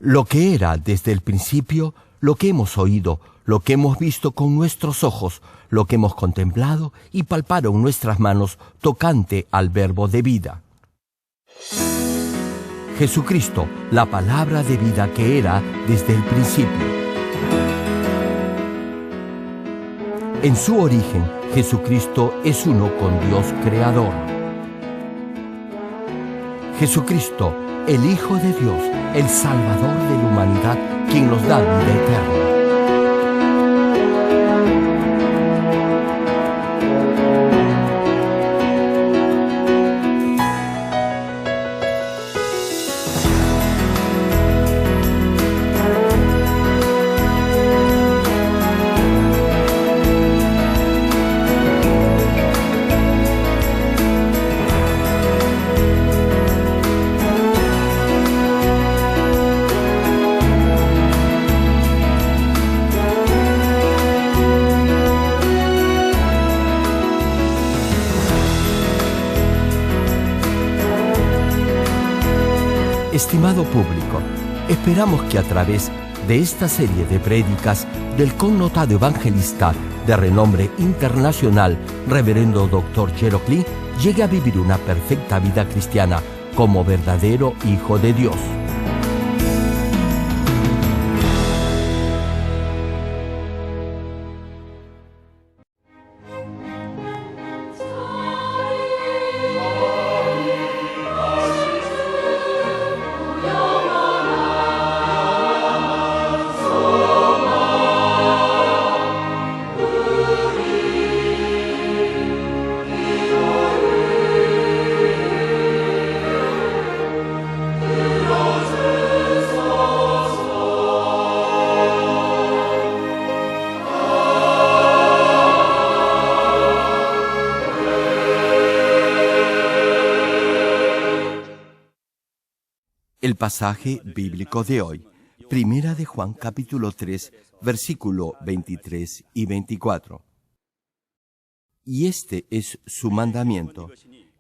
Lo que era desde el principio, lo que hemos oído, lo que hemos visto con nuestros ojos, lo que hemos contemplado y palpado en nuestras manos tocante al Verbo de vida. Jesucristo, la palabra de vida que era desde el principio. En su origen, Jesucristo es uno con Dios Creador. Jesucristo, el Hijo de Dios, el Salvador de la humanidad, quien nos da vida eterna. Estimado público, esperamos que a través de esta serie de prédicas del connotado evangelista de renombre internacional, Reverendo Dr. Gerald Klee, llegue a vivir una perfecta vida cristiana como verdadero Hijo de Dios. El pasaje bíblico de hoy, Primera de Juan capítulo 3, versículo 23 y 24. Y este es su mandamiento,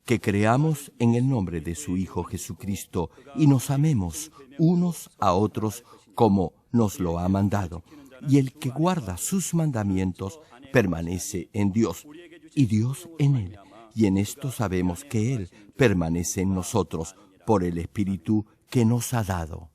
que creamos en el nombre de su Hijo Jesucristo y nos amemos unos a otros como nos lo ha mandado. Y el que guarda sus mandamientos permanece en Dios, y Dios en él. Y en esto sabemos que Él permanece en nosotros por el Espíritu que nos ha dado.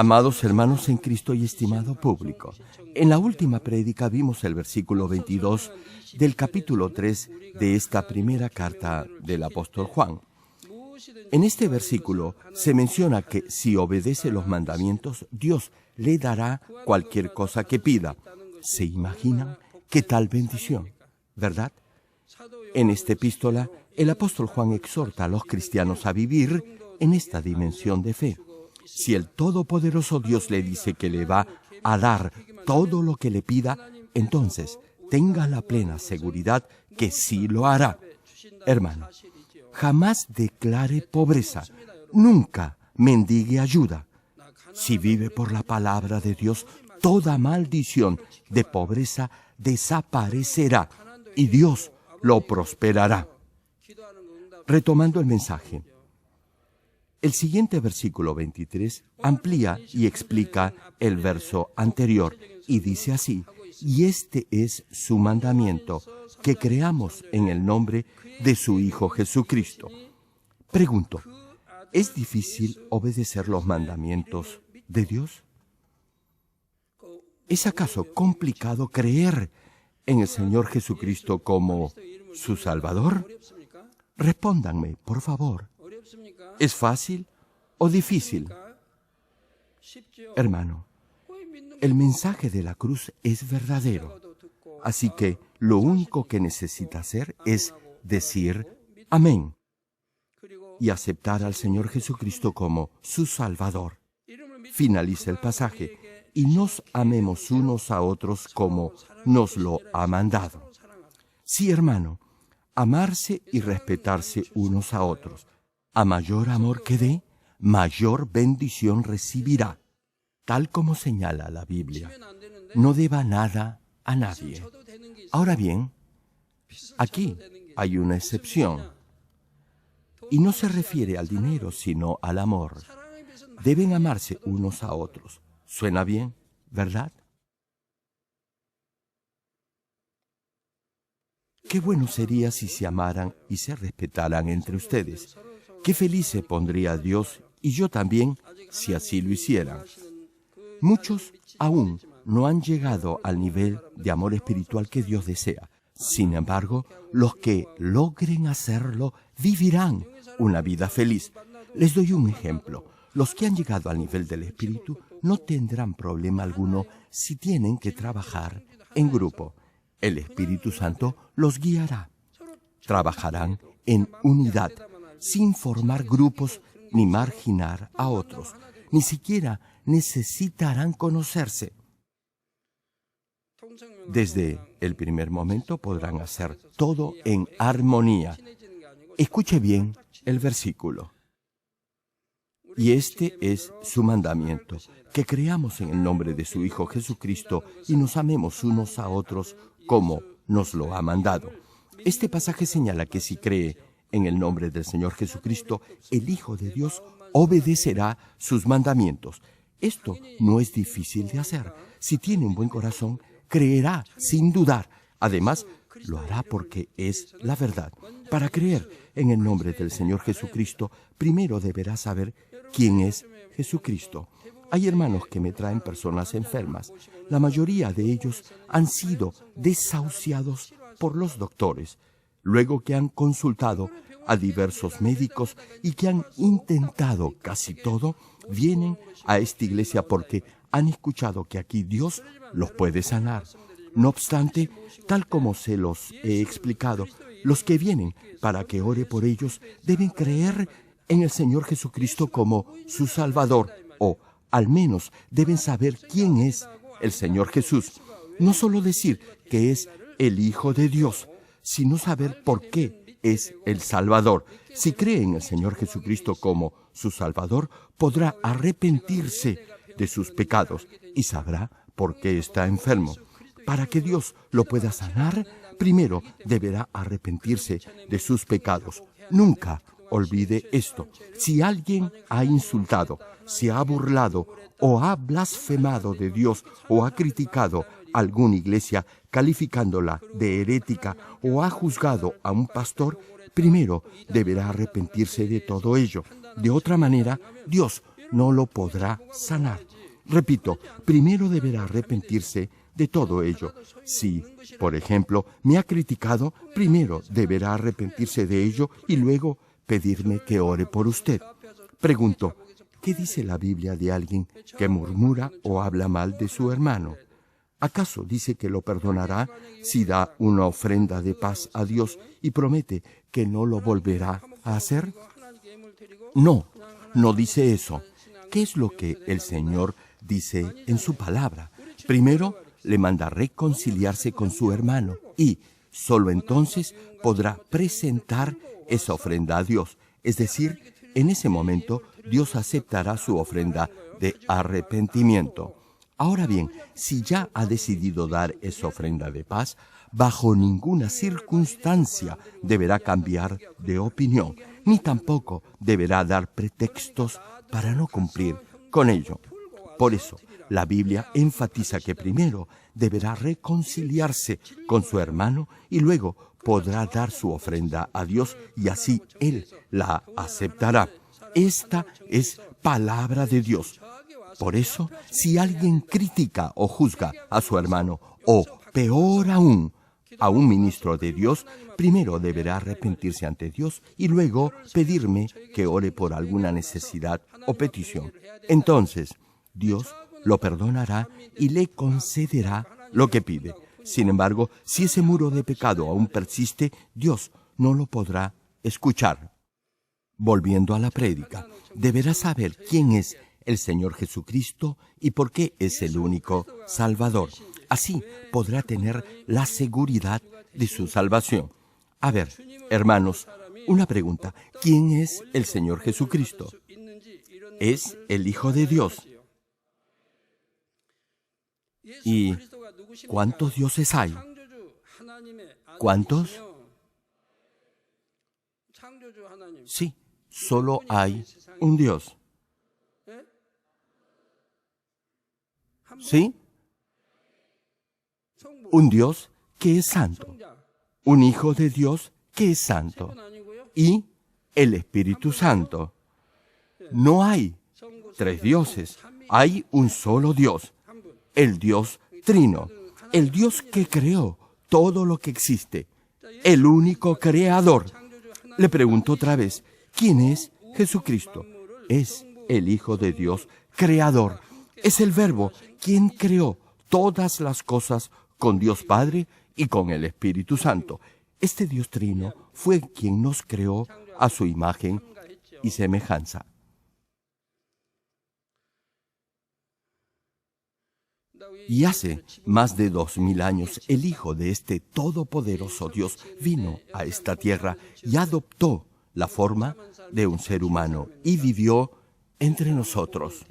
Amados hermanos en Cristo y estimado público, en la última prédica vimos el versículo 22 del capítulo 3 de esta primera carta del apóstol Juan. En este versículo se menciona que si obedece los mandamientos, Dios le dará cualquier cosa que pida. ¿Se imaginan qué tal bendición, verdad? En esta epístola, el apóstol Juan exhorta a los cristianos a vivir en esta dimensión de fe. Si el Todopoderoso Dios le dice que le va a dar todo lo que le pida, entonces tenga la plena seguridad que sí lo hará. Hermano, jamás declare pobreza, nunca mendigue ayuda. Si vive por la palabra de Dios, toda maldición de pobreza desaparecerá y Dios lo prosperará. Retomando el mensaje, el siguiente versículo 23 amplía y explica el verso anterior y dice así: y este es su mandamiento, que creamos en el nombre de su Hijo Jesucristo. Pregunto, ¿es difícil obedecer los mandamientos de Dios? ¿Es acaso complicado creer en el Señor Jesucristo como su Salvador? Respóndanme, por favor. ¿Es fácil o difícil? Hermano, el mensaje de la cruz es verdadero. Así que lo único que necesita hacer es decir amén y aceptar al Señor Jesucristo como su Salvador. Finaliza el pasaje: y nos amemos unos a otros como nos lo ha mandado. Sí, hermano, amarse y respetarse unos a otros. A mayor amor que dé, mayor bendición recibirá. Tal como señala la Biblia, no deba nada a nadie. Ahora bien, aquí hay una excepción. Y no se refiere al dinero, sino al amor. Deben amarse unos a otros. ¿Suena bien, verdad? Qué bueno sería si se amaran y se respetaran entre ustedes. Qué feliz se pondría Dios y yo también si así lo hicieran. Muchos aún no han llegado al nivel de amor espiritual que Dios desea. Sin embargo, los que logren hacerlo vivirán una vida feliz. Les doy un ejemplo. Los que han llegado al nivel del Espíritu no tendrán problema alguno si tienen que trabajar en grupo. El Espíritu Santo los guiará. Trabajarán en unidad, sin formar grupos ni marginar a otros. Ni siquiera necesitarán conocerse. Desde el primer momento podrán hacer todo en armonía. Escuche bien el versículo. Y este es su mandamiento, que creamos en el nombre de su Hijo Jesucristo y nos amemos unos a otros como nos lo ha mandado. Este pasaje señala que si cree en el nombre del Señor Jesucristo, el Hijo de Dios obedecerá sus mandamientos. Esto no es difícil de hacer. Si tiene un buen corazón, creerá sin dudar. Además, lo hará porque es la verdad. Para creer en el nombre del Señor Jesucristo, primero deberá saber quién es Jesucristo. Hay hermanos que me traen personas enfermas. La mayoría de ellos han sido desahuciados por los doctores, luego que han consultado a diversos médicos y que han intentado casi todo, vienen a esta iglesia porque han escuchado que aquí Dios los puede sanar. No obstante, tal como se los he explicado, los que vienen para que ore por ellos deben creer en el Señor Jesucristo como su Salvador, o al menos deben saber quién es el Señor Jesús. No solo decir que es el Hijo de Dios, sino saber por qué es el Salvador. Si cree en el Señor Jesucristo como su Salvador, podrá arrepentirse de sus pecados y sabrá por qué está enfermo. Para que Dios lo pueda sanar, primero deberá arrepentirse de sus pecados. Nunca olvide esto. Si alguien ha insultado, se ha burlado o ha blasfemado de Dios o ha criticado alguna iglesia calificándola de herética o ha juzgado a un pastor, primero deberá arrepentirse de todo ello. De otra manera, Dios no lo podrá sanar. Repito, primero deberá arrepentirse de todo ello. Si, por ejemplo, me ha criticado, primero deberá arrepentirse de ello y luego pedirme que ore por usted. Pregunto, ¿qué dice la Biblia de alguien que murmura o habla mal de su hermano? ¿Acaso dice que lo perdonará si da una ofrenda de paz a Dios y promete que no lo volverá a hacer? No, no dice eso. ¿Qué es lo que el Señor dice en su palabra? Primero, le manda reconciliarse con su hermano y solo entonces podrá presentar esa ofrenda a Dios. Es decir, en ese momento Dios aceptará su ofrenda de arrepentimiento. Ahora bien, si ya ha decidido dar esa ofrenda de paz, bajo ninguna circunstancia deberá cambiar de opinión, ni tampoco deberá dar pretextos para no cumplir con ello. Por eso, la Biblia enfatiza que primero deberá reconciliarse con su hermano y luego podrá dar su ofrenda a Dios y así Él la aceptará. Esta es palabra de Dios. Por eso, si alguien critica o juzga a su hermano, o peor aún, a un ministro de Dios, primero deberá arrepentirse ante Dios y luego pedirme que ore por alguna necesidad o petición. Entonces, Dios lo perdonará y le concederá lo que pide. Sin embargo, si ese muro de pecado aún persiste, Dios no lo podrá escuchar. Volviendo a la prédica, deberá saber quién es el Señor Jesucristo y por qué es el único Salvador. Así podrá tener la seguridad de su salvación. A ver, hermanos, una pregunta. ¿Quién es el Señor Jesucristo? Es el Hijo de Dios. ¿Y cuántos dioses hay? ¿Cuántos? Sí, solo hay un Dios. ¿Sí? Un Dios que es santo. Un Hijo de Dios que es santo. Y el Espíritu Santo. No hay tres dioses. Hay un solo Dios. El Dios Trino. El Dios que creó todo lo que existe. El único creador. Le pregunto otra vez, ¿quién es Jesucristo? Es el Hijo de Dios, creador. Es el Verbo quien creó todas las cosas con Dios Padre y con el Espíritu Santo. Este Dios Trino fue quien nos creó a su imagen y semejanza. Y hace más de 2000 años, el Hijo de este todopoderoso Dios vino a esta tierra y adoptó la forma de un ser humano y vivió entre nosotros.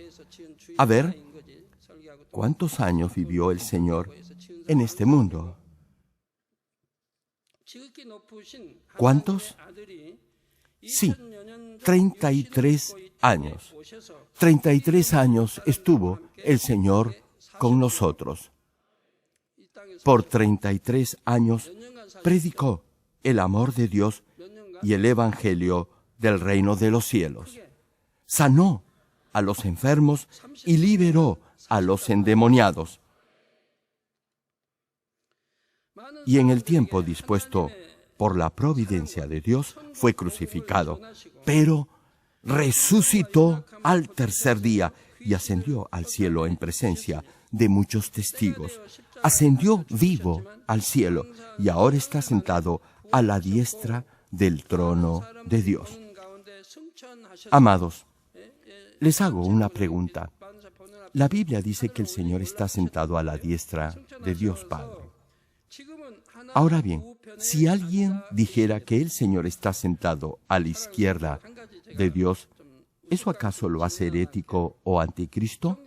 A ver, ¿cuántos años vivió el Señor en este mundo? ¿Cuántos? Sí, 33 años. 33 años estuvo el Señor con nosotros. Por 33 años predicó el amor de Dios y el Evangelio del reino de los cielos. Sanó a los enfermos y liberó a los endemoniados. Y en el tiempo dispuesto por la providencia de Dios fue crucificado, pero resucitó al tercer día y ascendió al cielo en presencia de muchos testigos. Ascendió vivo al cielo y ahora está sentado a la diestra del trono de Dios. Amados, les hago una pregunta. La Biblia dice que el Señor está sentado a la diestra de Dios Padre. Ahora bien, si alguien dijera que el Señor está sentado a la izquierda de Dios, ¿eso acaso lo hace herético o anticristo?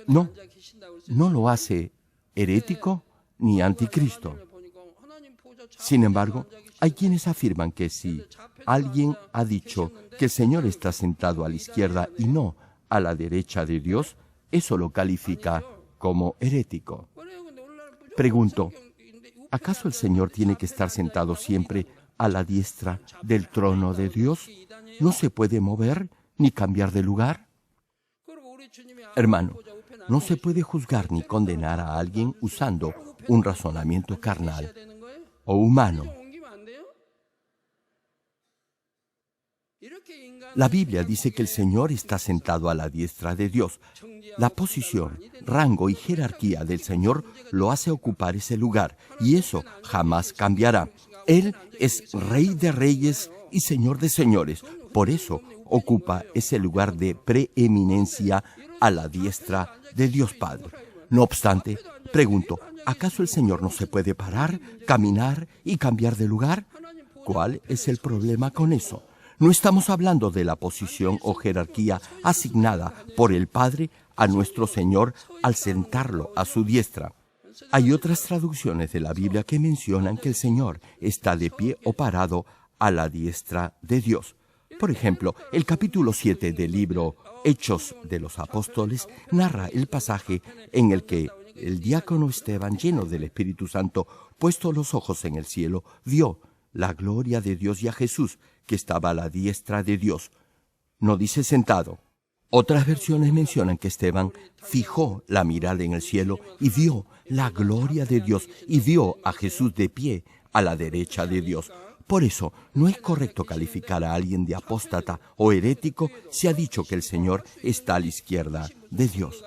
No, no lo hace herético ni anticristo. Sin embargo, hay quienes afirman que si alguien ha dicho que el Señor está sentado a la izquierda y no a la derecha de Dios, eso lo califica como herético. Pregunto, ¿acaso el Señor tiene que estar sentado siempre a la diestra del trono de Dios? ¿No se puede mover ni cambiar de lugar? Hermano, no se puede juzgar ni condenar a alguien usando un razonamiento carnal o humano. La Biblia dice que el Señor está sentado a la diestra de Dios. La posición, rango y jerarquía del Señor lo hace ocupar ese lugar, y eso jamás cambiará. Él es Rey de reyes y Señor de señores. Por eso ocupa ese lugar de preeminencia a la diestra de Dios Padre. No obstante, pregunto, ¿acaso el Señor no se puede parar, caminar y cambiar de lugar? ¿Cuál es el problema con eso? No estamos hablando de la posición o jerarquía asignada por el Padre a nuestro Señor al sentarlo a su diestra. Hay otras traducciones de la Biblia que mencionan que el Señor está de pie o parado a la diestra de Dios. Por ejemplo, el capítulo 7 del libro Hechos de los Apóstoles narra el pasaje en el que el diácono Esteban, lleno del Espíritu Santo, puesto los ojos en el cielo, vio la gloria de Dios y a Jesús, que estaba a la diestra de Dios. No dice sentado. Otras versiones mencionan que Esteban fijó la mirada en el cielo y vio la gloria de Dios y vio a Jesús de pie a la derecha de Dios. Por eso, no es correcto calificar a alguien de apóstata o herético si ha dicho que el Señor está a la izquierda de Dios.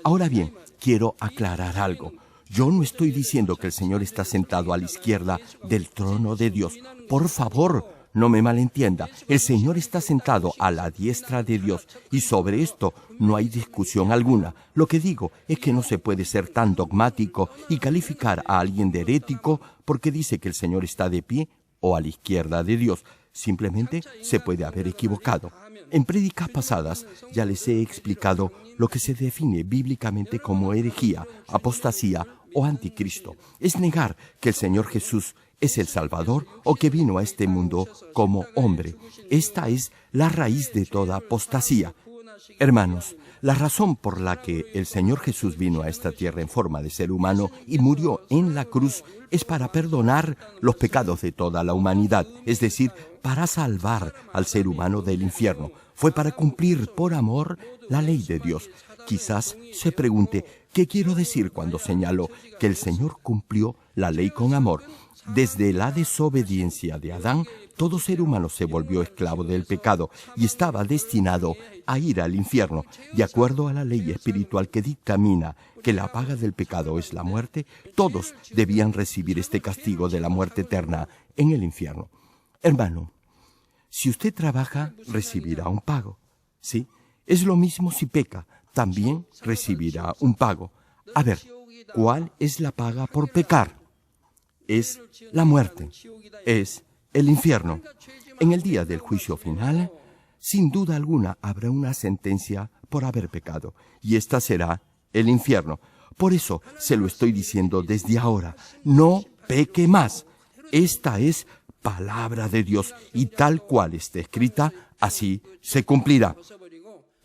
Ahora bien, quiero aclarar algo. Yo no estoy diciendo que el Señor está sentado a la izquierda del trono de Dios. Por favor, no me malentienda. El Señor está sentado a la diestra de Dios y sobre esto no hay discusión alguna. Lo que digo es que no se puede ser tan dogmático y calificar a alguien de herético porque dice que el Señor está de pie o a la izquierda de Dios. Simplemente se puede haber equivocado. En prédicas pasadas ya les he explicado lo que se define bíblicamente como herejía, apostasía o anticristo. Es negar que el Señor Jesús es el Salvador o que vino a este mundo como hombre. Esta es la raíz de toda apostasía. Hermanos, la razón por la que el Señor Jesús vino a esta tierra en forma de ser humano y murió en la cruz es para perdonar los pecados de toda la humanidad, es decir, para salvar al ser humano del infierno. Fue para cumplir por amor la ley de Dios. Quizás se pregunte, ¿qué quiero decir cuando señalo que el Señor cumplió la ley con amor? Desde la desobediencia de Adán, todo ser humano se volvió esclavo del pecado y estaba destinado a ir al infierno. De acuerdo a la ley espiritual que dictamina que la paga del pecado es la muerte, todos debían recibir este castigo de la muerte eterna en el infierno. Hermano, si usted trabaja, recibirá un pago. ¿Sí? Es lo mismo si peca, también recibirá un pago. A ver, ¿cuál es la paga por pecar? Es la muerte, es el infierno. En el día del juicio final, sin duda alguna habrá una sentencia por haber pecado, y esta será el infierno. Por eso se lo estoy diciendo desde ahora, no peque más. Esta es palabra de Dios, y tal cual está escrita, así se cumplirá.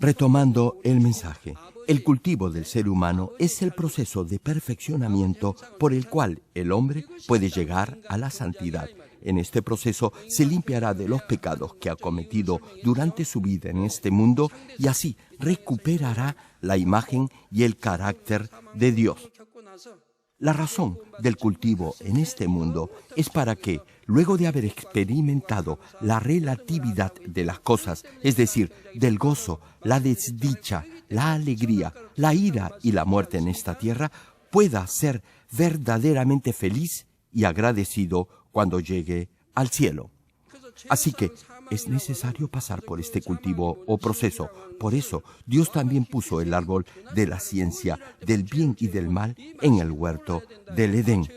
Retomando el mensaje, el cultivo del ser humano es el proceso de perfeccionamiento por el cual el hombre puede llegar a la santidad. En este proceso se limpiará de los pecados que ha cometido durante su vida en este mundo y así recuperará la imagen y el carácter de Dios. La razón del cultivo en este mundo es para que, luego de haber experimentado la relatividad de las cosas, es decir, del gozo, la desdicha, la alegría, la ira y la muerte en esta tierra, pueda ser verdaderamente feliz y agradecido cuando llegue al cielo. Así que es necesario pasar por este cultivo o proceso. Por eso, Dios también puso el árbol de la ciencia del bien y del mal en el huerto del Edén.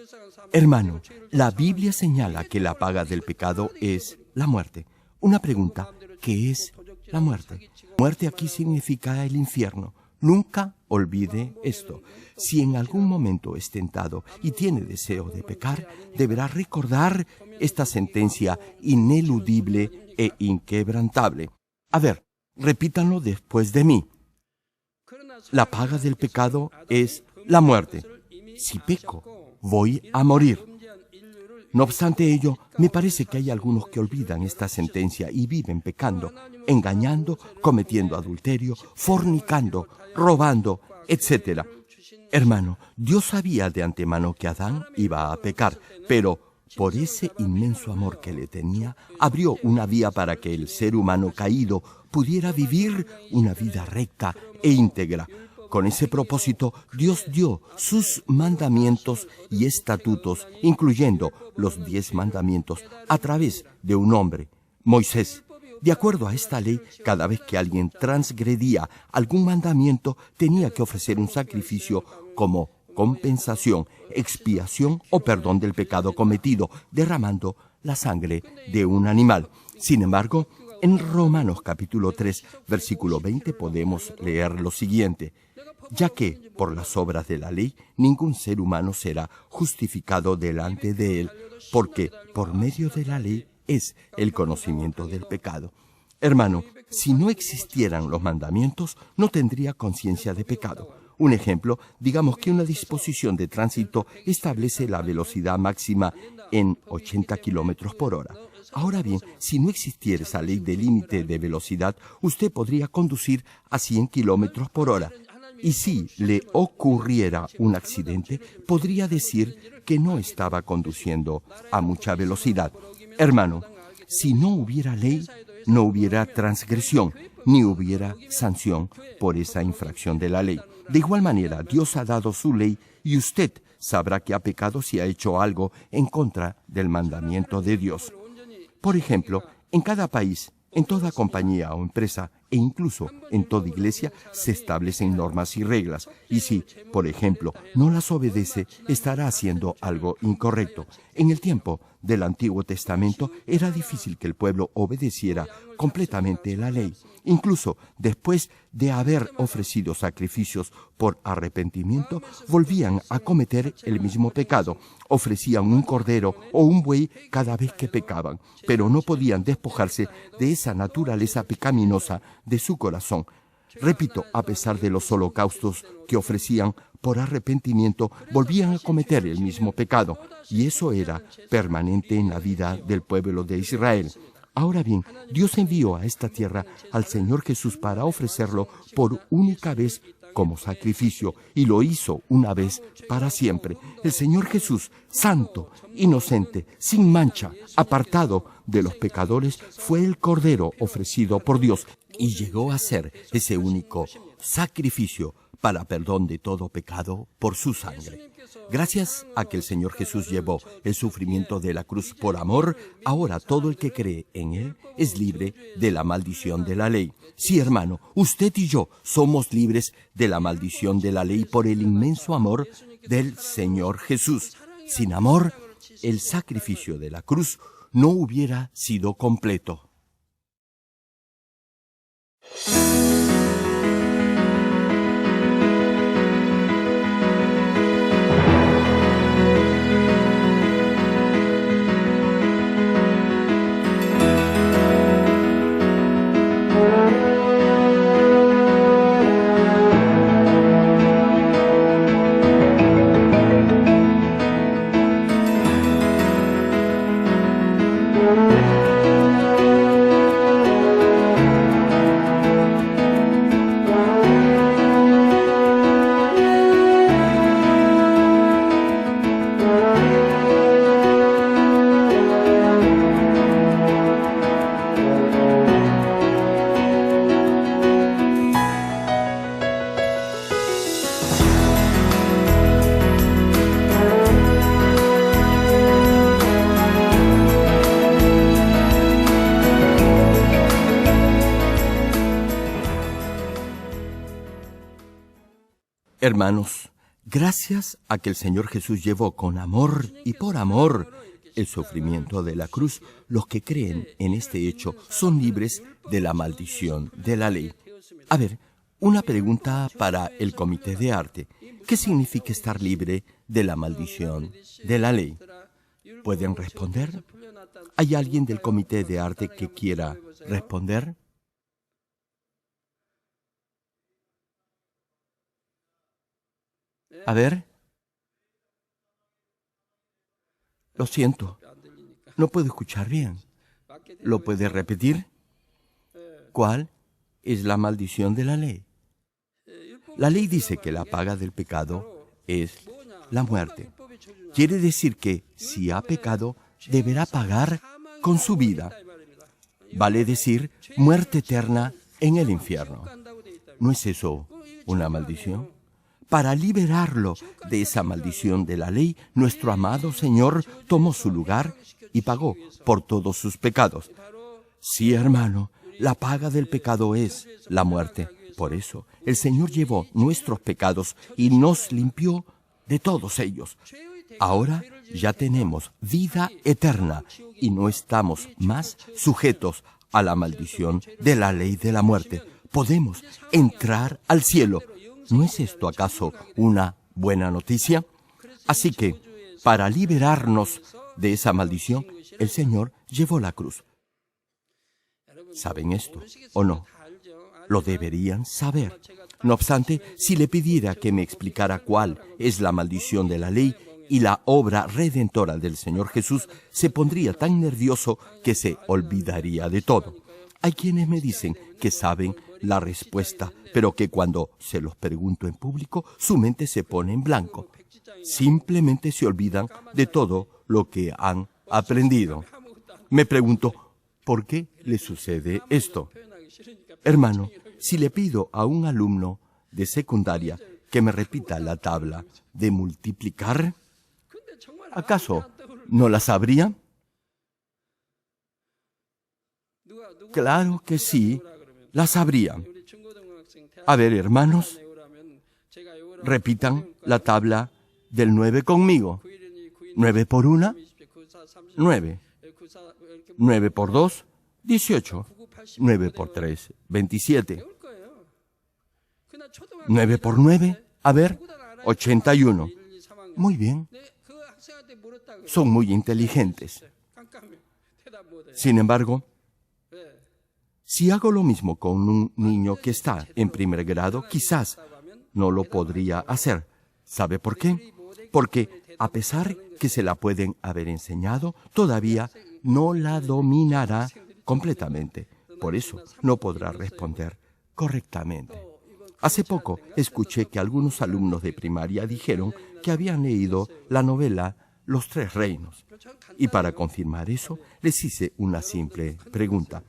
Hermano, la Biblia señala que la paga del pecado es la muerte. Una pregunta, ¿qué es la muerte? Muerte aquí significa el infierno. Nunca olvide esto. Si en algún momento es tentado y tiene deseo de pecar, deberá recordar esta sentencia ineludible e inquebrantable. A ver, repítanlo después de mí. La paga del pecado es la muerte. Si peco, voy a morir. No obstante ello, me parece que hay algunos que olvidan esta sentencia y viven pecando, engañando, cometiendo adulterio, fornicando, robando, etc. Hermano, Dios sabía de antemano que Adán iba a pecar, pero por ese inmenso amor que le tenía, abrió una vía para que el ser humano caído pudiera vivir una vida recta e íntegra. Con ese propósito, Dios dio sus mandamientos y estatutos, incluyendo los 10 mandamientos, a través de un hombre, Moisés. De acuerdo a esta ley, cada vez que alguien transgredía algún mandamiento, tenía que ofrecer un sacrificio como compensación, expiación o perdón del pecado cometido, derramando la sangre de un animal. Sin embargo, en Romanos capítulo 3, versículo 20 podemos leer lo siguiente: ya que por las obras de la ley ningún ser humano será justificado delante de él, porque por medio de la ley es el conocimiento del pecado. Hermano, si no existieran los mandamientos, no tendría conciencia de pecado. Un ejemplo, digamos que una disposición de tránsito establece la velocidad máxima en 80 kilómetros por hora. Ahora bien, si no existiera esa ley de límite de velocidad, usted podría conducir a 100 kilómetros por hora. Y si le ocurriera un accidente, podría decir que no estaba conduciendo a mucha velocidad. Hermano, si no hubiera ley, no hubiera transgresión, ni hubiera sanción por esa infracción de la ley. De igual manera, Dios ha dado su ley y usted sabrá que ha pecado si ha hecho algo en contra del mandamiento de Dios. Por ejemplo, en cada país, en toda compañía o empresa, e incluso en toda iglesia, se establecen normas y reglas. Y si, por ejemplo, no las obedece, estará haciendo algo incorrecto. En el tiempo del Antiguo Testamento era difícil que el pueblo obedeciera completamente la ley. Incluso después de haber ofrecido sacrificios por arrepentimiento, volvían a cometer el mismo pecado. Ofrecían un cordero o un buey cada vez que pecaban, pero no podían despojarse de esa naturaleza pecaminosa de su corazón. Repito, a pesar de los holocaustos que ofrecían por arrepentimiento, volvían a cometer el mismo pecado, y eso era permanente en la vida del pueblo de Israel. Ahora bien, Dios envió a esta tierra al Señor Jesús para ofrecerlo por única vez como sacrificio, y lo hizo una vez para siempre. El Señor Jesús, santo, inocente, sin mancha, apartado de los pecadores, fue el Cordero ofrecido por Dios y llegó a ser ese único sacrificio para perdón de todo pecado por su sangre. Gracias a que el Señor Jesús llevó el sufrimiento de la cruz por amor, ahora todo el que cree en Él es libre de la maldición de la ley. Sí, hermano, usted y yo somos libres de la maldición de la ley por el inmenso amor del Señor Jesús. Sin amor, el sacrificio de la cruz no hubiera sido completo. Hermanos, gracias a que el Señor Jesús llevó con amor y por amor el sufrimiento de la cruz, los que creen en este hecho son libres de la maldición de la ley. A ver, una pregunta para el comité de arte. ¿Qué significa estar libre de la maldición de la ley? ¿Pueden responder? ¿Hay alguien del comité de arte que quiera responder? A ver. Lo siento, No puedo escuchar bien. ¿Lo puede repetir? ¿Cuál es la maldición de la ley? La ley dice que la paga del pecado es la muerte. Quiere decir que si ha pecado, deberá pagar con su vida. Vale decir, muerte eterna en el infierno. ¿No es eso una maldición? Para liberarlo de esa maldición de la ley, nuestro amado Señor tomó su lugar y pagó por todos sus pecados. Sí, hermano, la paga del pecado es la muerte. Por eso, el Señor llevó nuestros pecados y nos limpió de todos ellos. Ahora ya tenemos vida eterna y no estamos más sujetos a la maldición de la ley de la muerte. Podemos entrar al cielo. ¿No es esto acaso una buena noticia? Así que, para liberarnos de esa maldición, el Señor llevó la cruz. ¿Saben esto o no? Lo deberían saber. No obstante, si le pidiera que me explicara cuál es la maldición de la ley y la obra redentora del Señor Jesús, se pondría tan nervioso que se olvidaría de todo. Hay quienes me dicen que saben la respuesta, pero que cuando se los pregunto en público, su mente se pone en blanco. Simplemente se olvidan de todo lo que han aprendido. Me pregunto, ¿por qué le sucede esto? Hermano, si le pido a un alumno de secundaria que me repita la tabla de multiplicar, ¿acaso no la sabría? Claro que sí, la sabría. A ver, hermanos, repitan la tabla del 9 conmigo. 9 por 1, 9. 9 por 2, 18. 9 por 3, 27. 9 por 9, a ver, 81. Muy bien. Son muy inteligentes. Sin embargo, si hago lo mismo con un niño que está en primer grado, quizás no lo podría hacer. ¿Sabe por qué? Porque a pesar que se la pueden haber enseñado, todavía no la dominará completamente. Por eso no podrá responder correctamente. Hace poco escuché que algunos alumnos de primaria dijeron que habían leído la novela Los Tres Reinos. Y para confirmar eso, les hice una simple pregunta.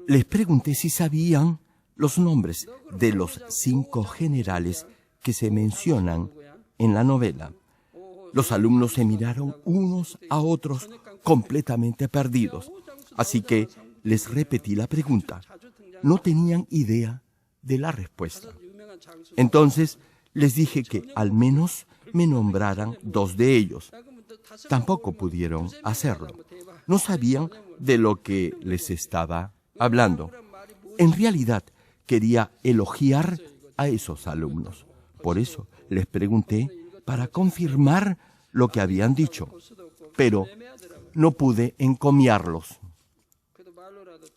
Les pregunté si sabían los nombres de los 5 generales que se mencionan en la novela. Los alumnos se miraron unos a otros completamente perdidos. Así que les repetí la pregunta. No tenían idea de la respuesta. Entonces les dije que al menos me nombraran 2 de ellos. Tampoco pudieron hacerlo. No sabían de lo que les estaba hablando. En realidad, quería elogiar a esos alumnos. Por eso les pregunté para confirmar lo que habían dicho, pero no pude encomiarlos.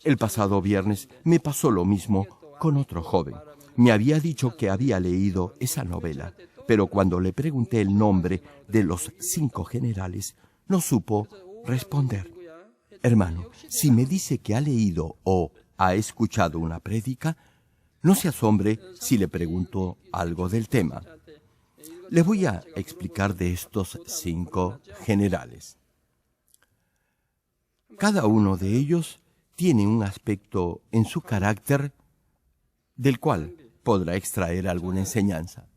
El pasado viernes me pasó lo mismo con otro joven. Me había dicho que había leído esa novela, pero cuando le pregunté el nombre de los 5 generales, no supo responder. Hermano, si me dice que ha leído o ha escuchado una prédica, no se asombre si le pregunto algo del tema. Le voy a explicar de estos 5 generales. Cada uno de ellos tiene un aspecto en su carácter del cual podrá extraer alguna enseñanza.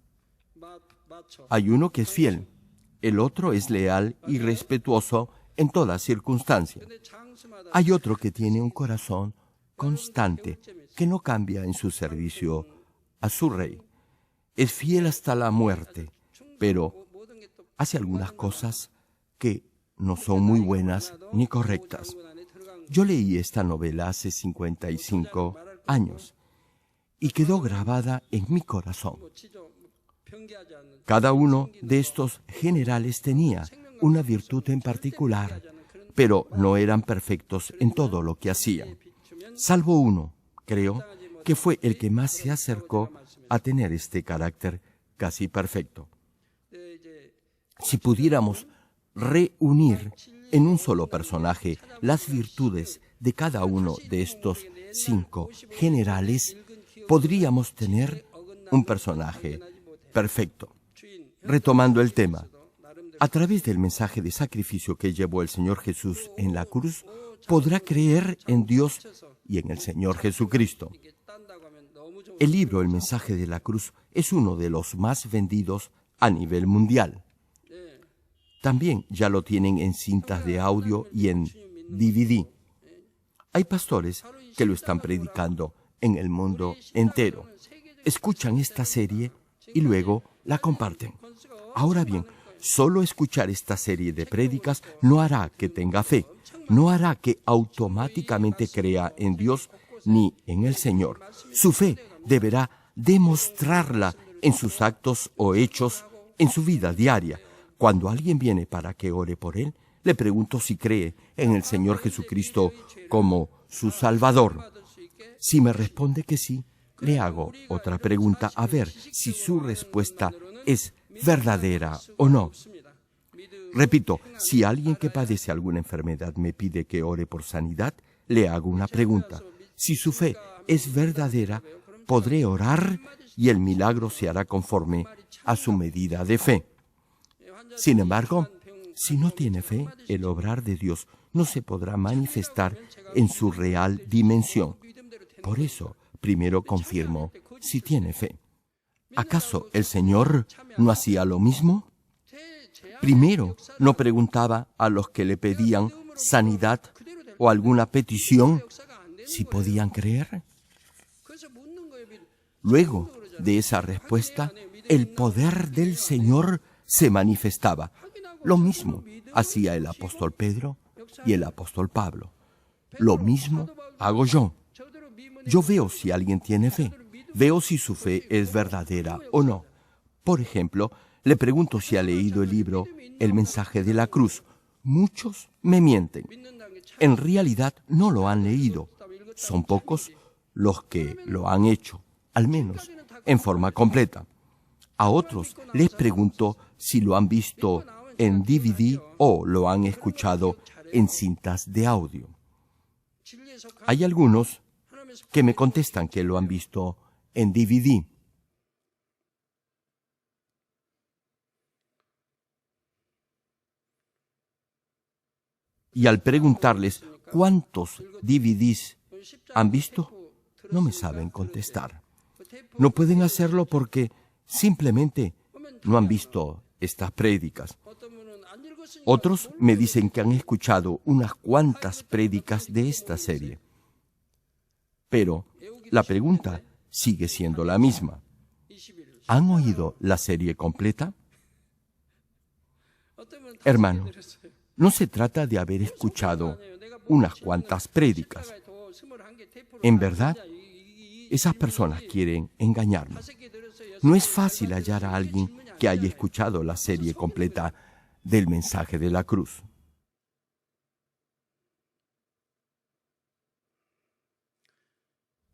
Hay uno que es fiel, el otro es leal y respetuoso en toda circunstancia. Hay otro que tiene un corazón constante, que no cambia en su servicio a su rey. Es fiel hasta la muerte, pero hace algunas cosas que no son muy buenas ni correctas. Yo leí esta novela hace 55 años y quedó grabada en mi corazón. Cada uno de estos generales tenía una virtud en particular, pero no eran perfectos en todo lo que hacían. Salvo uno, creo, que fue el que más se acercó a tener este carácter casi perfecto. Si pudiéramos reunir en un solo personaje las virtudes de cada uno de estos 5 generales, podríamos tener un personaje perfecto. Retomando el tema, a través del mensaje de sacrificio que llevó el Señor Jesús en la cruz, podrá creer en Dios y en el Señor Jesucristo. El libro El mensaje de la cruz es uno de los más vendidos a nivel mundial. También ya lo tienen en cintas de audio y en DVD. Hay pastores que lo están predicando en el mundo entero. Escuchan esta serie y luego la comparten. Ahora bien, solo escuchar esta serie de prédicas no hará que tenga fe, no hará que automáticamente crea en Dios ni en el Señor. Su fe deberá demostrarla en sus actos o hechos en su vida diaria. Cuando alguien viene para que ore por él, le pregunto si cree en el Señor Jesucristo como su Salvador. Si me responde que sí, le hago otra pregunta a ver si su respuesta es verdadera o no. Repito, si alguien que padece alguna enfermedad me pide que ore por sanidad, le hago una pregunta. Si su fe es verdadera, podré orar y el milagro se hará conforme a su medida de fe. Sin embargo, si no tiene fe, el obrar de Dios no se podrá manifestar en su real dimensión. Por eso, primero confirmo si tiene fe. ¿Acaso el Señor no hacía lo mismo? Primero, no preguntaba a los que le pedían sanidad o alguna petición si podían creer. Luego de esa respuesta, el poder del Señor se manifestaba. Lo mismo hacía el apóstol Pedro y el apóstol Pablo. Lo mismo hago yo. Yo veo si alguien tiene fe. Veo si su fe es verdadera o no. Por ejemplo, le pregunto si ha leído el libro El mensaje de la cruz. Muchos me mienten. En realidad no lo han leído. Son pocos los que lo han hecho, al menos en forma completa. A otros les pregunto si lo han visto en DVD o lo han escuchado en cintas de audio. Hay algunos que me contestan que lo han visto en DVD. Y al preguntarles cuántos DVDs han visto, no me saben contestar. No pueden hacerlo porque simplemente no han visto estas prédicas. Otros me dicen que han escuchado unas cuantas prédicas de esta serie. Pero la pregunta sigue siendo la misma. ¿Han oído la serie completa? Hermano, no se trata de haber escuchado unas cuantas prédicas. En verdad, esas personas quieren engañarnos. No es fácil hallar a alguien que haya escuchado la serie completa del mensaje de la cruz.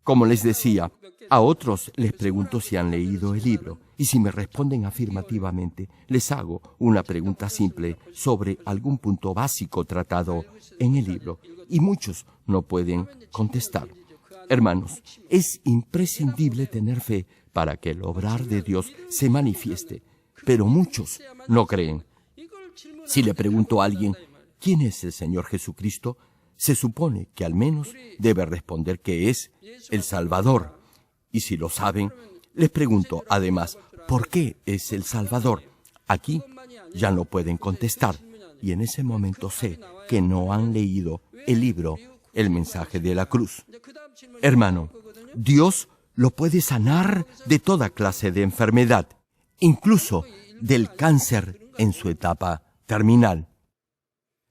Como les decía, a otros les pregunto si han leído el libro, y si me responden afirmativamente, les hago una pregunta simple sobre algún punto básico tratado en el libro, y muchos no pueden contestar. Hermanos, es imprescindible tener fe para que el obrar de Dios se manifieste, pero muchos no creen. Si le pregunto a alguien, ¿quién es el Señor Jesucristo?, se supone que al menos debe responder que es el Salvador. Y si lo saben, les pregunto además, ¿por qué es el Salvador? Aquí ya no pueden contestar, y en ese momento sé que no han leído el libro El mensaje de la cruz. Hermano, Dios lo puede sanar de toda clase de enfermedad, incluso del cáncer en su etapa terminal.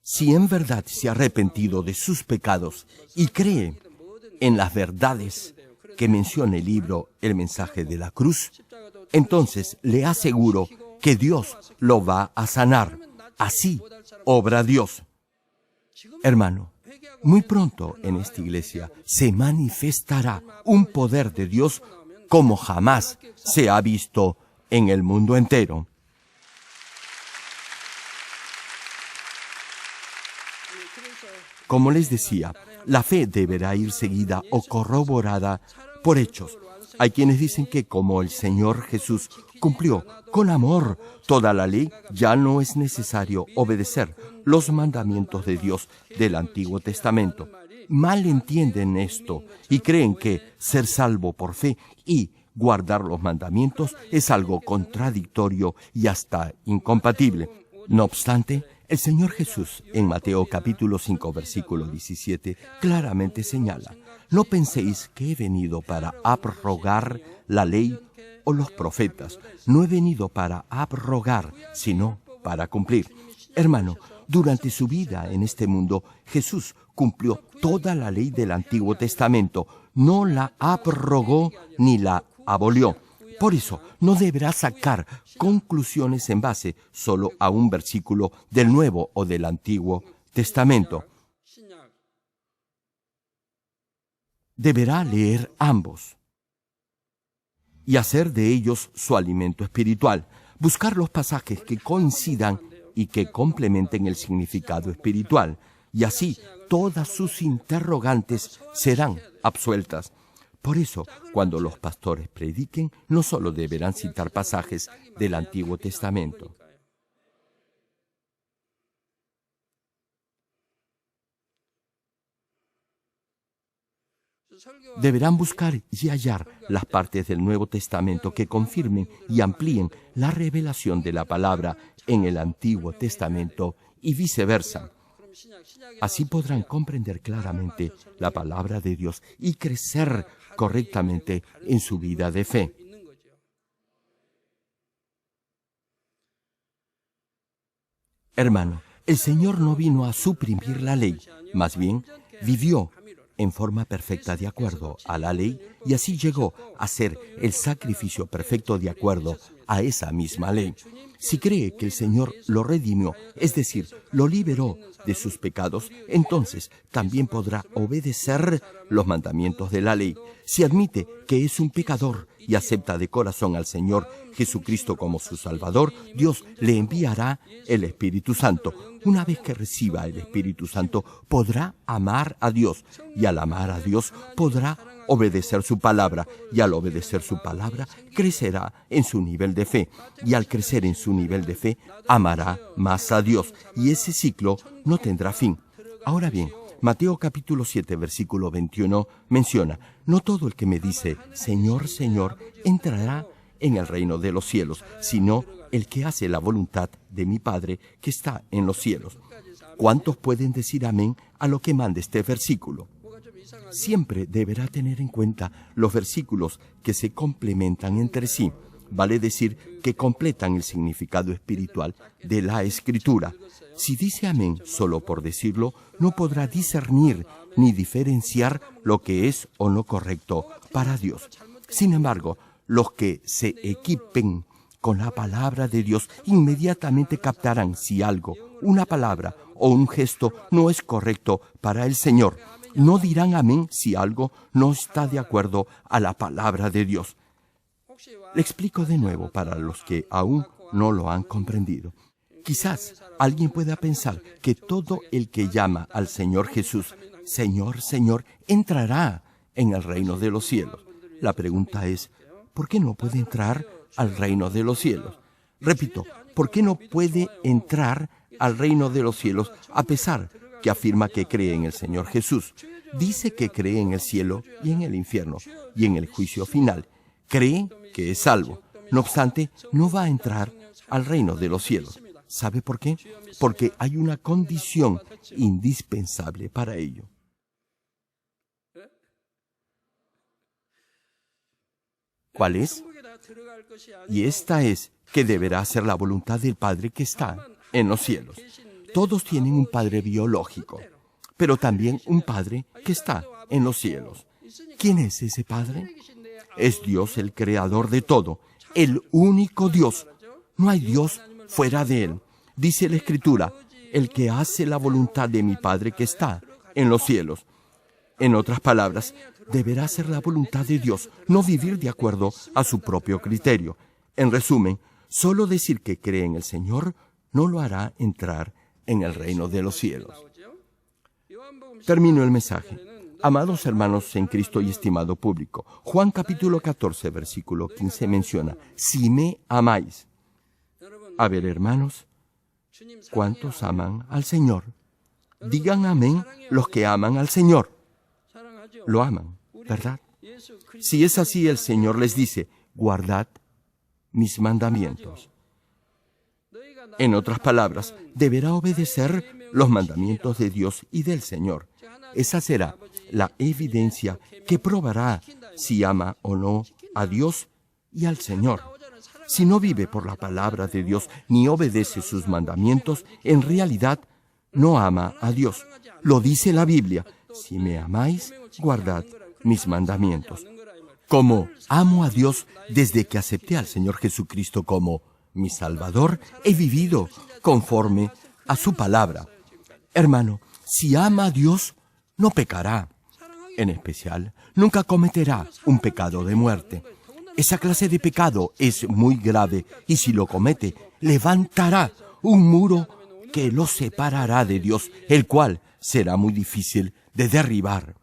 Si en verdad se ha arrepentido de sus pecados y cree en las verdades que menciona el libro El mensaje de la cruz, entonces le aseguro que Dios lo va a sanar. Así obra Dios. Hermano, muy pronto en esta iglesia se manifestará un poder de Dios como jamás se ha visto en el mundo entero. Como les decía, la fe deberá ir seguida o corroborada por hechos. Hay quienes dicen que como el Señor Jesús cumplió con amor toda la ley, ya no es necesario obedecer los mandamientos de Dios del Antiguo Testamento. Mal entienden esto y creen que ser salvo por fe y guardar los mandamientos es algo contradictorio y hasta incompatible. No obstante, el Señor Jesús, en Mateo capítulo 5, versículo 17, claramente señala: no penséis que he venido para abrogar la ley o los profetas. No he venido para abrogar, sino para cumplir. Hermano, durante su vida en este mundo, Jesús cumplió toda la ley del Antiguo Testamento. No la abrogó ni la abolió. Por eso, no deberá sacar conclusiones en base solo a un versículo del Nuevo o del Antiguo Testamento. Deberá leer ambos y hacer de ellos su alimento espiritual. Buscar los pasajes que coincidan y que complementen el significado espiritual. Y así, todas sus interrogantes serán absueltas. Por eso, cuando los pastores prediquen, no solo deberán citar pasajes del Antiguo Testamento. Deberán buscar y hallar las partes del Nuevo Testamento que confirmen y amplíen la revelación de la palabra en el Antiguo Testamento y viceversa. Así podrán comprender claramente la palabra de Dios y crecer correctamente en su vida de fe. Hermano, el Señor no vino a suprimir la ley, más bien vivió en forma perfecta de acuerdo a la ley y así llegó a ser el sacrificio perfecto de acuerdo a esa misma ley. Si cree que el Señor lo redimió, es decir, lo liberó de sus pecados, entonces también podrá obedecer los mandamientos de la ley. Si admite que es un pecador y acepta de corazón al Señor Jesucristo como su Salvador, Dios le enviará el Espíritu Santo. Una vez que reciba el Espíritu Santo, podrá amar a Dios, y al amar a Dios podrá obedecer su palabra, y al obedecer su palabra crecerá en su nivel de fe, y al crecer en su nivel de fe amará más a Dios, y ese ciclo no tendrá fin. Ahora bien, Mateo capítulo 7, versículo 21 menciona: no todo el que me dice Señor, Señor, entrará en el reino de los cielos, sino el que hace la voluntad de mi Padre que está en los cielos. ¿Cuántos pueden decir amén a lo que manda este versículo? Siempre deberá tener en cuenta los versículos que se complementan entre sí, vale decir que completan el significado espiritual de la Escritura. Si dice amén solo por decirlo, no podrá discernir ni diferenciar lo que es o no correcto para Dios. Sin embargo, los que se equipen con la palabra de Dios inmediatamente captarán si algo, una palabra o un gesto no es correcto para el Señor. No dirán amén si algo no está de acuerdo a la palabra de Dios. Le explico de nuevo para los que aún no lo han comprendido. Quizás alguien pueda pensar que todo el que llama al Señor Jesús, Señor, Señor, entrará en el reino de los cielos. La pregunta es, ¿por qué no puede entrar al reino de los cielos? Repito, ¿por qué no puede entrar al reino de los cielos a pesar que afirma que cree en el Señor Jesús? Dice que cree en el cielo y en el infierno y en el juicio final. Cree que es salvo. No obstante, no va a entrar al reino de los cielos. ¿Sabe por qué? Porque hay una condición indispensable para ello. ¿Cuál es? Y esta es que deberá hacer la voluntad del Padre que está en los cielos. Todos tienen un Padre biológico, pero también un Padre que está en los cielos. ¿Quién es ese Padre? Es Dios, el creador de todo, el único Dios. No hay Dios fuera de Él. Dice la Escritura, el que hace la voluntad de mi Padre que está en los cielos. En otras palabras, deberá hacer la voluntad de Dios, no vivir de acuerdo a su propio criterio. En resumen, solo decir que cree en el Señor no lo hará entrar en el reino de los cielos. Termino el mensaje. Amados hermanos en Cristo y estimado público, Juan capítulo 14, versículo 15 menciona, si me amáis. A ver, hermanos, ¿cuántos aman al Señor? Digan amén los que aman al Señor. Lo aman, ¿verdad? Si es así, el Señor les dice, guardad mis mandamientos. En otras palabras, deberá obedecer los mandamientos de Dios y del Señor. Esa será la evidencia que probará si ama o no a Dios y al Señor. Si no vive por la palabra de Dios ni obedece sus mandamientos, en realidad no ama a Dios. Lo dice la Biblia, si me amáis, guardad mis mandamientos. Como amo a Dios desde que acepté al Señor Jesucristo como mi Salvador, he vivido conforme a su palabra. Hermano, si ama a Dios, no pecará. En especial, nunca cometerá un pecado de muerte. Esa clase de pecado es muy grave y si lo comete, levantará un muro que lo separará de Dios, el cual será muy difícil de derribar.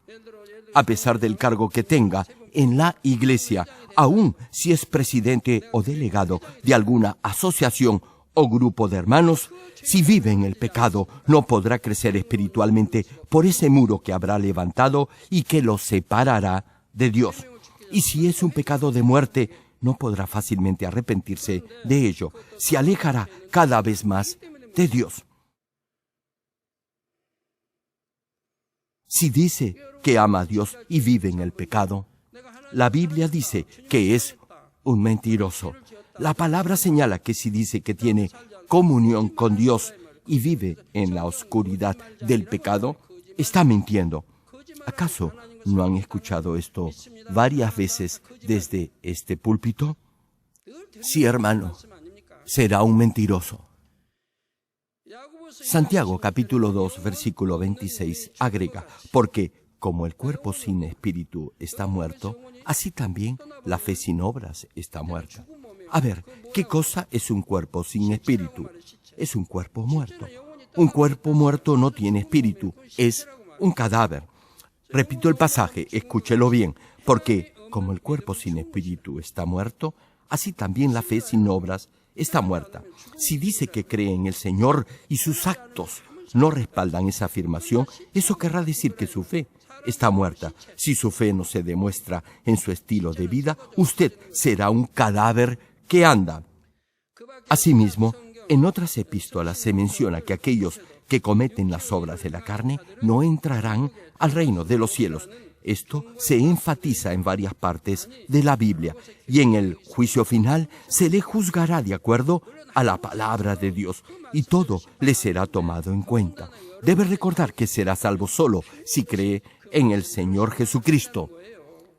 A pesar del cargo que tenga en la iglesia, aun si es presidente o delegado de alguna asociación o grupo de hermanos, si vive en el pecado, no podrá crecer espiritualmente por ese muro que habrá levantado y que lo separará de Dios. Y si es un pecado de muerte, no podrá fácilmente arrepentirse de ello. Se alejará cada vez más de Dios. Si dice que ama a Dios y vive en el pecado, la Biblia dice que es un mentiroso. La palabra señala que si dice que tiene comunión con Dios y vive en la oscuridad del pecado, está mintiendo. ¿Acaso no han escuchado esto varias veces desde este púlpito? Sí, hermano, será un mentiroso. Santiago capítulo 2, versículo 26 agrega, porque como el cuerpo sin espíritu está muerto, así también la fe sin obras está muerta. A ver, ¿qué cosa es un cuerpo sin espíritu? Es un cuerpo muerto. Un cuerpo muerto no tiene espíritu, es un cadáver. Repito el pasaje, escúchelo bien, porque como el cuerpo sin espíritu está muerto, así también la fe sin obras está muerta. Si dice que cree en el Señor y sus actos no respaldan esa afirmación, eso querrá decir que su fe está muerta. Si su fe no se demuestra en su estilo de vida, usted será un cadáver que anda. Asimismo, en otras epístolas se menciona que aquellos que cometen las obras de la carne no entrarán al reino de los cielos. Esto se enfatiza en varias partes de la Biblia y en el juicio final se le juzgará de acuerdo a la palabra de Dios y todo le será tomado en cuenta. Debe recordar que será salvo solo si cree en el Señor Jesucristo.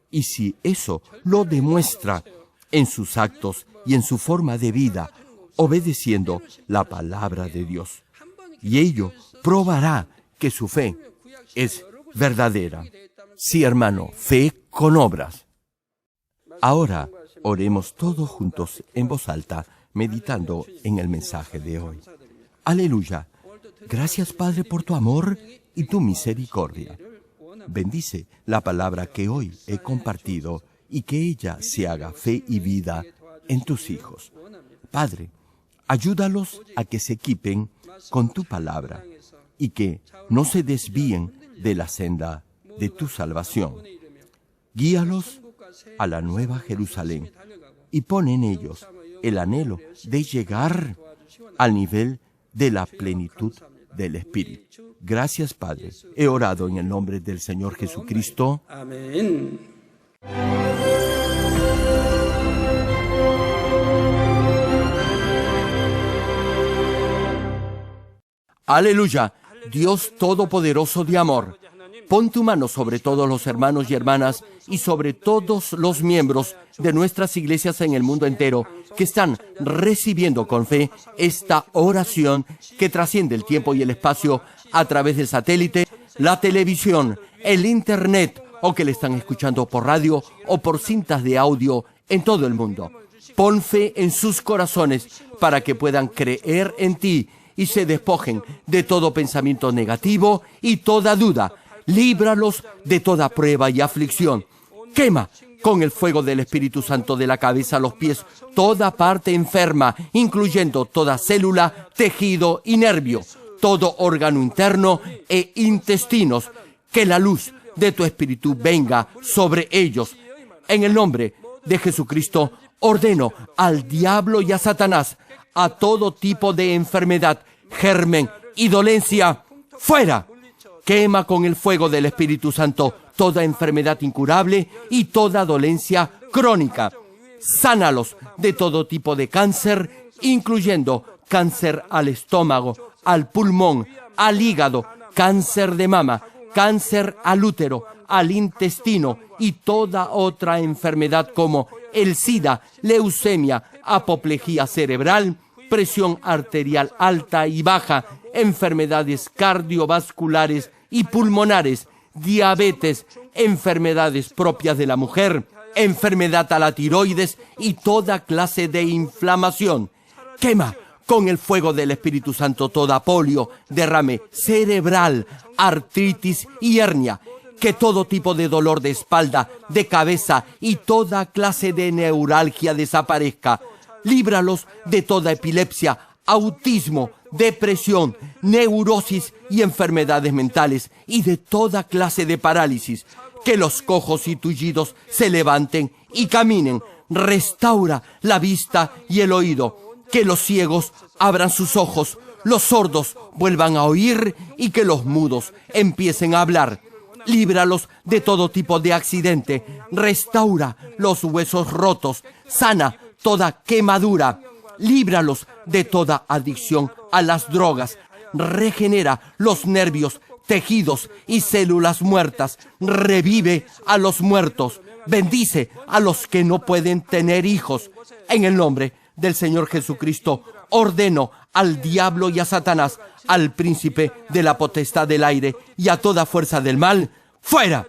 Y si eso lo demuestra en sus actos y en su forma de vida, obedeciendo la palabra de Dios. Y ello probará que su fe es verdadera. Sí, hermano, fe con obras. Ahora, oremos todos juntos en voz alta, meditando en el mensaje de hoy. Aleluya. Gracias, Padre, por tu amor y tu misericordia. Bendice la palabra que hoy he compartido y que ella se haga fe y vida en tus hijos. Padre, ayúdalos a que se equipen con tu palabra y que no se desvíen de la senda de tu salvación. Guíalos a la nueva Jerusalén y pon en ellos el anhelo de llegar al nivel de la plenitud del Espíritu. Gracias, Padre. He orado en el nombre del Señor Jesucristo. Amén. Aleluya. Dios Todopoderoso de amor, pon tu mano sobre todos los hermanos y hermanas y sobre todos los miembros de nuestras iglesias en el mundo entero que están recibiendo con fe esta oración que trasciende el tiempo y el espacio a través del satélite, la televisión, el internet o que le están escuchando por radio o por cintas de audio en todo el mundo. Pon fe en sus corazones para que puedan creer en ti y se despojen de todo pensamiento negativo y toda duda. Líbralos de toda prueba y aflicción. Quema con el fuego del Espíritu Santo de la cabeza a los pies toda parte enferma, incluyendo toda célula, tejido y nervio, todo órgano interno e intestinos. Que la luz de tu Espíritu venga sobre ellos. En el nombre de Jesucristo, ordeno al diablo y a Satanás, a todo tipo de enfermedad, germen y dolencia, fuera. Quema con el fuego del Espíritu Santo toda enfermedad incurable y toda dolencia crónica. Sánalos de todo tipo de cáncer, incluyendo cáncer al estómago, al pulmón, al hígado, cáncer de mama, cáncer al útero, al intestino y toda otra enfermedad como el SIDA, leucemia, apoplejía cerebral, presión arterial alta y baja, enfermedades cardiovasculares y pulmonares, diabetes, enfermedades propias de la mujer, enfermedad a la tiroides y toda clase de inflamación. Quema con el fuego del Espíritu Santo toda polio, derrame cerebral, artritis y hernia. Que todo tipo de dolor de espalda, de cabeza y toda clase de neuralgia desaparezca. Líbralos de toda epilepsia, autismo, depresión, neurosis y enfermedades mentales y de toda clase de parálisis. Que los cojos y tullidos se levanten y caminen. Restaura la vista y el oído. Que los ciegos abran sus ojos, los sordos vuelvan a oír y que los mudos empiecen a hablar. Líbralos de todo tipo de accidente. Restaura los huesos rotos. Sana toda quemadura. Líbralos de toda adicción a las drogas. Regenera los nervios, tejidos y células muertas. Revive a los muertos. Bendice a los que no pueden tener hijos. En el nombre del Señor Jesucristo, ordeno al diablo y a Satanás, al príncipe de la potestad del aire y a toda fuerza del mal, fuera.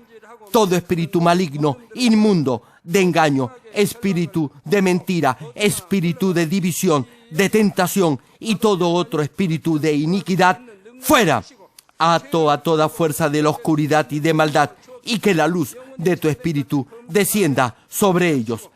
Todo espíritu maligno, inmundo, de engaño, espíritu de mentira, espíritu de división, de tentación y todo otro espíritu de iniquidad, fuera. Ato a toda fuerza de la oscuridad y de maldad, y que la luz de tu espíritu descienda sobre ellos.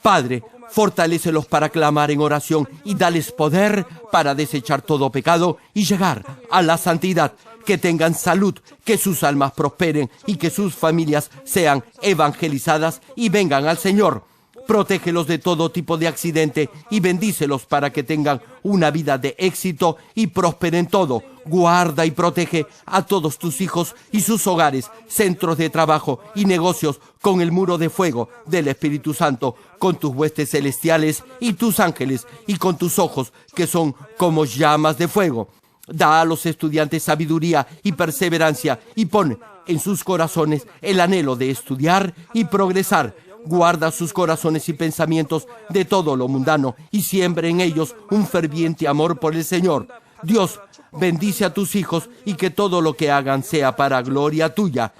Padre, fortalécelos para clamar en oración y dales poder para desechar todo pecado y llegar a la santidad. Que tengan salud, que sus almas prosperen y que sus familias sean evangelizadas y vengan al Señor. Protégelos de todo tipo de accidente y bendícelos para que tengan una vida de éxito y prosperen todo. Guarda y protege a todos tus hijos y sus hogares, centros de trabajo y negocios con el muro de fuego del Espíritu Santo, con tus huestes celestiales y tus ángeles y con tus ojos que son como llamas de fuego. Da a los estudiantes sabiduría y perseverancia y pon en sus corazones el anhelo de estudiar y progresar. Guarda sus corazones y pensamientos de todo lo mundano y siembre en ellos un ferviente amor por el Señor. Dios, bendice a tus hijos y que todo lo que hagan sea para gloria tuya.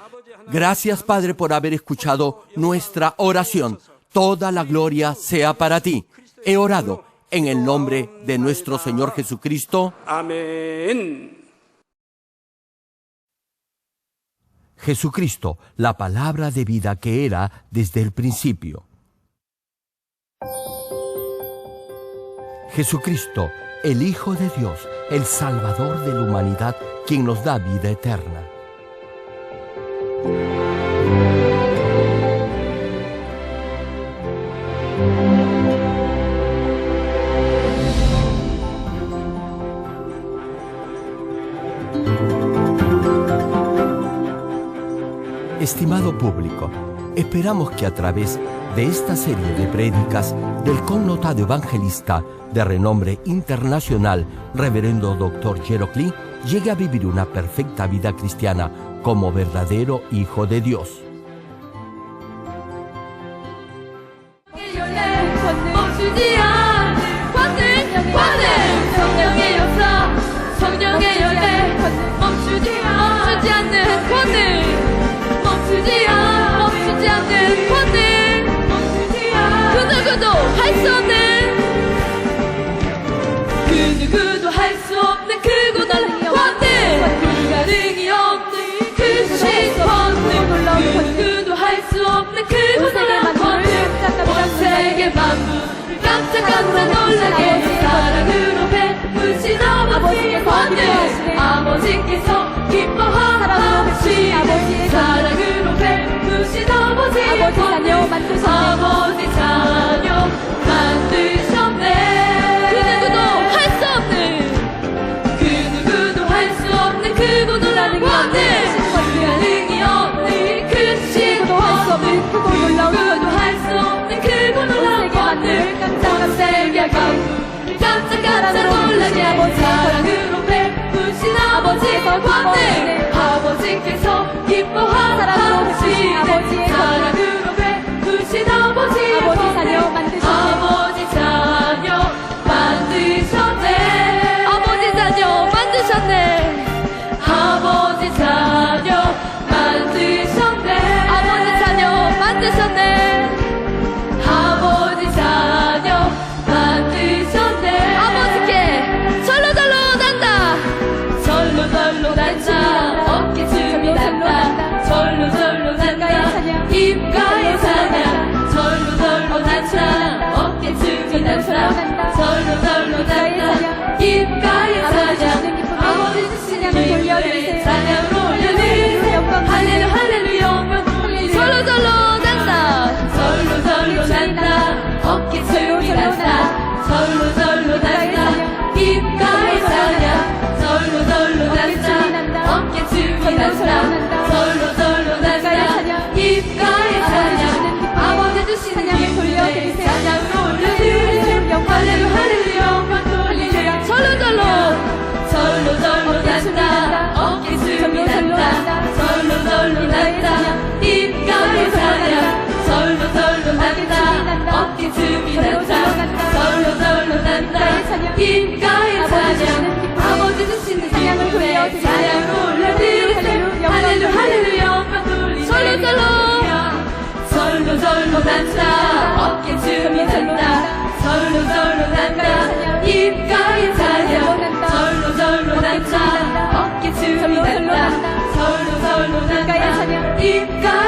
Gracias, Padre, por haber escuchado nuestra oración. Toda la gloria sea para ti. He orado en el nombre de nuestro Señor Jesucristo. Amén. Jesucristo, la palabra de vida que era desde el principio. Jesucristo, el Hijo de Dios, el Salvador de la humanidad, quien nos da vida eterna. Estimado público, esperamos que a través de esta serie de prédicas del connotado evangelista de renombre internacional, Reverendo Dr. Gerald Lee, llegue a vivir una perfecta vida cristiana como verdadero Hijo de Dios. 그 누구도 할 수 없는 깜짝깜짝 놀라게 사랑으로 베푸신 아버지의 권능 아버지께서 기뻐하시네 사랑으로 베푸신 아버지의 권능 아버지 자녀 만드셨네 그 누구도 할 수 없는 크고 놀라운 권능 가능이 없는 크신 권능 그 누구도 할 수 없는 크고 놀라운 권능 깜짝깜짝 놀라게 사랑으로 베푸신 아버지의 권능 아버지께서 기뻐하시네 사랑으로 베푸신 아버지의 권능 아버지 자녀 만드셨네 아버지 자녀 만드셨네 아버지 자녀 만드셨네 아버지 자녀 만드셨네 아버지 자녀 만드셨네 아버지께 절로 난다 절로 난다 어깨춤이 난다 절로 난다 입가에 사냥 절로 난다 어깨춤이 난다 절로 난다 입가에 사냥 아버지 주신 양을 돌려드리세요 사냥으로 올려드리세요 할렐루 할렐루 영광 절로 난다 절로 난다 어깨춤이 난다 절로 난다 입가에 사냥 절로 난다 어깨춤이 난다 절로 난다 입가에 사냥 아버지 주신 양을 돌려드리세요 사냥으로 올려드리세요 할렐루 할렐루 영광 돌리세요 절로 난다 어깨춤이 난다 절로 난다 입가에 사냥 절로 난다 어깨춤이 난다 절로 난다 입가에 사냥 아버지 주시는 사냥을 돌려드리세요 사냥을 올려드리세요 할렐루 할렐루 영광 돌리세요 절로 난다 어깨춤이 난다 절로 난다 입가에 사냥 절로 난다 어깨춤이 난다 절로 난다 입가에